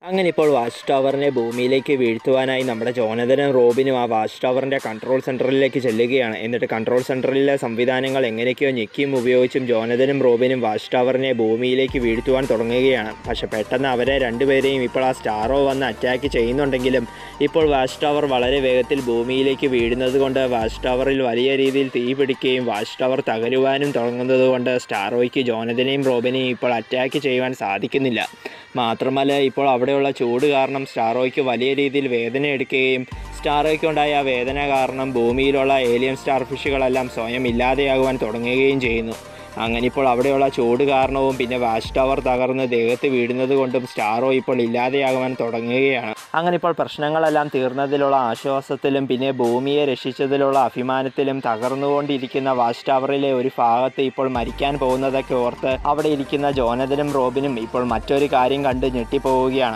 അങ്ങനെ ഇപ്പോൾ വാച്ച് ടവറിനെ ഭൂമിയിലേക്ക് വീഴ്ത്തുവാനായി നമ്മുടെ ജോനഥനും റോബിനും ആ വാച്ച് ടവറിൻ്റെ കൺട്രോൾ സെൻറ്ററിലേക്ക് ചെല്ലുകയാണ്. എന്നിട്ട് കൺട്രോൾ സെൻറ്ററിലെ സംവിധാനങ്ങൾ എങ്ങനെയൊക്കെയോ ഞെക്കിയും ഉപയോഗിച്ചും ജോനഥനും റോബിനും വാച്ച് ടവറിനെ ഭൂമിയിലേക്ക് വീഴ്ത്തുവാൻ തുടങ്ങുകയാണ്. പക്ഷെ പെട്ടെന്ന് അവരെ രണ്ടുപേരെയും ഇപ്പോൾ ആ സ്റ്റാറോ വന്ന് അറ്റാക്ക് ചെയ്യുന്നുണ്ടെങ്കിലും ഇപ്പോൾ വാച്ച് ടവർ വളരെ വേഗത്തിൽ ഭൂമിയിലേക്ക് വീഴുന്നത് കൊണ്ട് വാച്ച് ടവറിൽ വലിയ രീതിയിൽ തീ പിടിക്കുകയും വാച്ച് ടവർ തകരുവാനും തുടങ്ങുന്നത് കൊണ്ട് സ്റ്റാറോയ്ക്ക് ജോനഥനെയും റോബിനെയും ഇപ്പോൾ അറ്റാക്ക് ചെയ്യുവാൻ സാധിക്കുന്നില്ല. മാത്രമല്ല ഇപ്പോൾ അവിടെയുള്ള ചൂട് കാരണം സ്റ്റാറോയ്ക്ക് വലിയ രീതിയിൽ വേദന എടുക്കുകയും സ്റ്റാറോയ്ക്കുണ്ടായ ആ വേദന കാരണം ഭൂമിയിലുള്ള ഏലിയൻ സ്റ്റാർ ഫിഷുകളെല്ലാം സ്വയം ഇല്ലാതെയാകുവാൻ തുടങ്ങുകയും ചെയ്യുന്നു. അങ്ങനെ ഇപ്പോൾ അവിടെയുള്ള ചൂട് കാരണവും പിന്നെ വാച്ച് ടവർ തകർന്ന് ദേഹത്ത് വീഴുന്നത് കൊണ്ടും സ്റ്റാറോ ഇപ്പോൾ ഇല്ലാതെയാകുവാൻ തുടങ്ങുകയാണ്. അങ്ങനെ ഇപ്പോൾ പ്രശ്നങ്ങളെല്ലാം തീർന്നതിലുള്ള ആശ്വാസത്തിലും പിന്നെ ഭൂമിയെ രക്ഷിച്ചതിലുള്ള അഭിമാനത്തിലും തകർന്നുകൊണ്ടിരിക്കുന്ന വാച്ച് ടവറിലെ ഒരു ഭാഗത്ത് ഇപ്പോൾ മരിക്കാൻ പോകുന്നതൊക്കെ ഓർത്ത് അവിടെ ഇരിക്കുന്ന ജോനഥനും റോബിനും ഇപ്പോൾ മറ്റൊരു കാര്യം കണ്ട് ഞെട്ടിപ്പോവുകയാണ്.